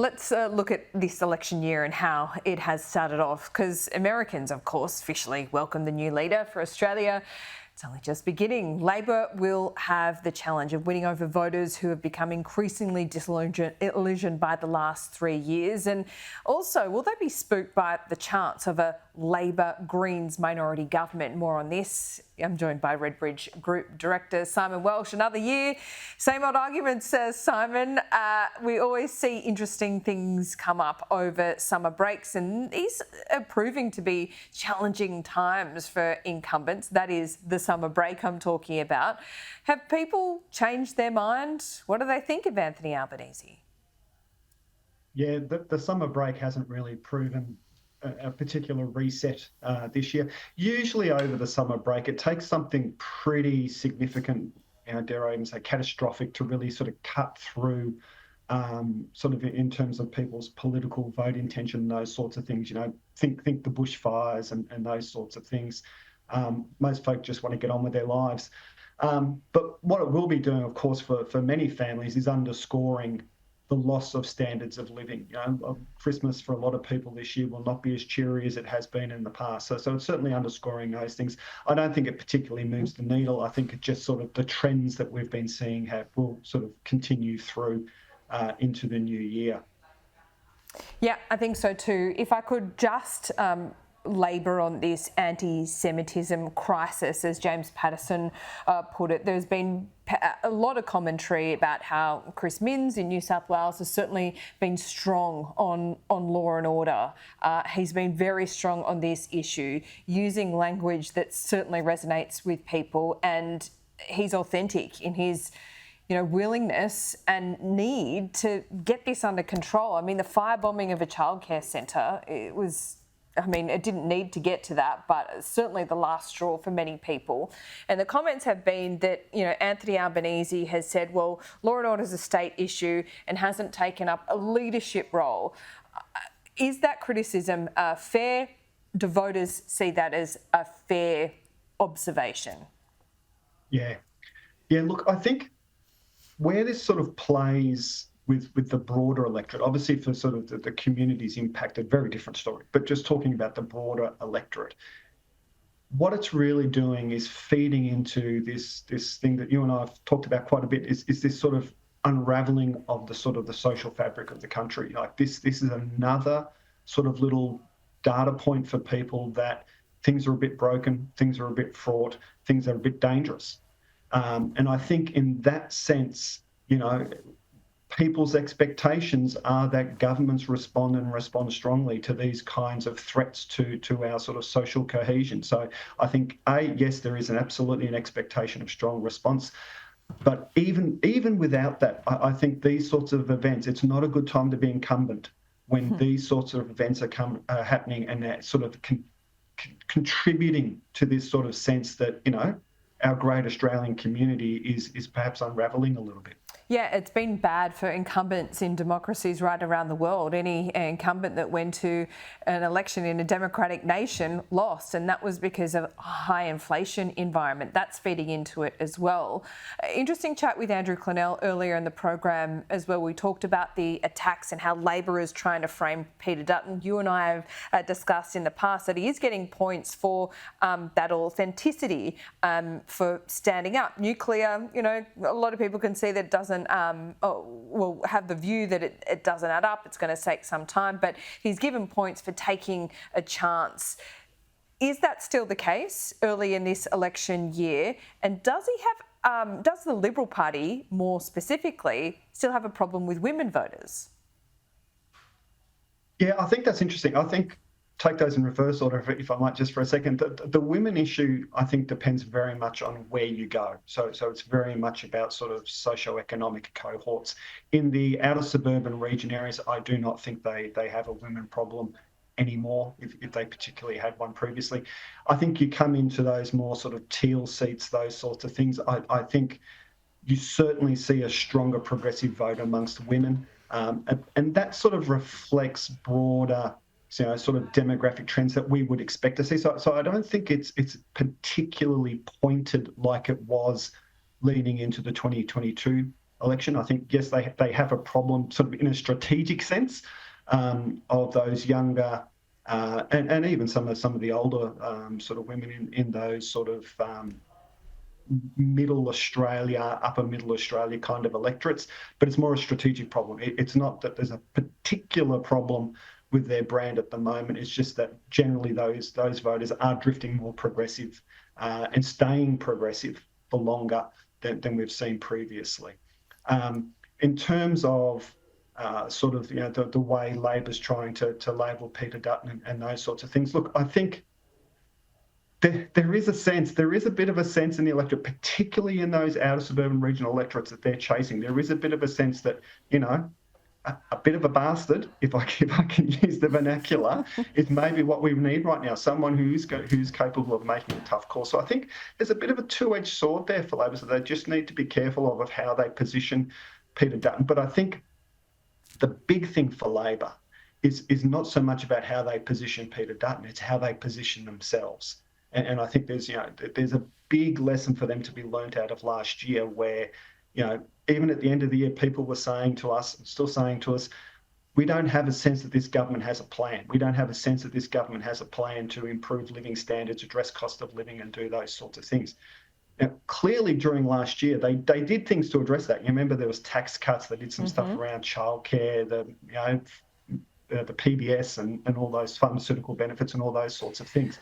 Let's look at this election year and how it has started off, because Americans, of course, officially welcomed the new leader. For Australia, it's only just beginning. Labor will have the challenge of winning over voters who have become increasingly disillusioned by the last 3 years. And also, will they be spooked by the chance of a Labor Greens minority government? More on this. I'm joined by Redbridge Group Director Simon Welsh. Another year, same old arguments, says Simon. We always see interesting things come up over summer breaks, and these are proving to be challenging times for incumbents. That is the summer break I'm talking about. Have people changed their mind? What do they think of Anthony Albanese? Yeah, the summer break hasn't really proven a particular reset this year. Usually over the summer break, it takes something pretty significant, dare I even say catastrophic, to really sort of cut through sort of in terms of people's political vote intention, those sorts of things. Think the bushfires and those sorts of things. Most folk just want to get on with their lives. But what it will be doing, of course, for many families is underscoring the loss of standards of living. Christmas for a lot of people this year will not be as cheery as it has been in the past. So it's certainly underscoring those things. I don't think it particularly moves the needle. I think it just sort of the trends that we've been seeing will sort of continue through into the new year. Yeah, I think so too. If I could just labour on this anti-Semitism crisis, as James Patterson put it. There's been a lot of commentary about how Chris Minns in New South Wales has certainly been strong on law and order. He's been very strong on this issue, using language that certainly resonates with people, and he's authentic in his willingness and need to get this under control. I mean, the firebombing of a childcare centre, it didn't need to get to that, but certainly the last straw for many people. And the comments have been that, Anthony Albanese has said, well, law and order is a state issue and hasn't taken up a leadership role. Is that criticism fair? Do voters see that as a fair observation? Yeah, look, I think where this sort of plays with the broader electorate, obviously for sort of the communities impacted, very different story, but just talking about the broader electorate, what it's really doing is feeding into this thing that you and I have talked about quite a bit, is this sort of unraveling of the sort of the social fabric of the country. Like this is another sort of little data point for people that things are a bit broken, things are a bit fraught, things are a bit dangerous. And I think in that sense, people's expectations are that governments respond strongly to these kinds of threats to our sort of social cohesion. So I think, yes, there is absolutely an expectation of strong response. But even without that, I think these sorts of events, it's not a good time to be incumbent when these sorts of events are happening, and they're sort of contributing to this sort of sense that, our great Australian community is perhaps unravelling a little bit. Yeah, it's been bad for incumbents in democracies right around the world. Any incumbent that went to an election in a democratic nation lost, and that was because of a high inflation environment. That's feeding into it as well. Interesting chat with Andrew Clennell earlier in the program as well. We talked about the attacks and how Labor is trying to frame Peter Dutton. You and I have discussed in the past that he is getting points for that authenticity, for standing up. Nuclear, a lot of people can see that it doesn't will have the view that it doesn't add up, it's going to take some time, but he's given points for taking a chance. Is that still the case early in this election year? And does the Liberal Party, more specifically, still have a problem with women voters? Yeah, I think that's interesting. I think take those in reverse order, if I might, just for a second. The women issue, I think, depends very much on where you go. So it's very much about sort of socio-economic cohorts. In the outer suburban region areas, I do not think they have a women problem anymore, if they particularly had one previously. I think you come into those more sort of teal seats, those sorts of things, I think you certainly see a stronger progressive vote amongst women. And that sort of reflects broader sort of demographic trends that we would expect to see. So I don't think it's particularly pointed like it was leading into the 2022 election. I think, yes, they have a problem sort of in a strategic sense of those younger and even some of the older sort of women in those sort of middle Australia, upper middle Australia kind of electorates, but it's more a strategic problem. It's not that there's a particular problem with their brand at the moment. It's just that generally those voters are drifting more progressive and staying progressive for longer than we've seen previously. In terms of sort of the way Labor's trying to label Peter Dutton and those sorts of things, look, I think there is a bit of a sense in the electorate, particularly in those outer suburban regional electorates that they're chasing. There is a bit of a sense that, a bit of a bastard, if I can use the vernacular, is maybe what we need right now. Someone who's capable of making a tough call. So I think there's a bit of a two-edged sword there for Labor. So they just need to be careful of how they position Peter Dutton. But I think the big thing for Labor is not so much about how they position Peter Dutton; it's how they position themselves. And I think there's a big lesson for them to be learnt out of last year, where even at the end of the year, people were saying to us, still saying to us, we don't have a sense that this government has a plan. We don't have a sense that this government has a plan to improve living standards, address cost of living, and do those sorts of things. Now, clearly during last year, they did things to address that. You remember there was tax cuts. They did some stuff around childcare, the PBS and all those pharmaceutical benefits and all those sorts of things.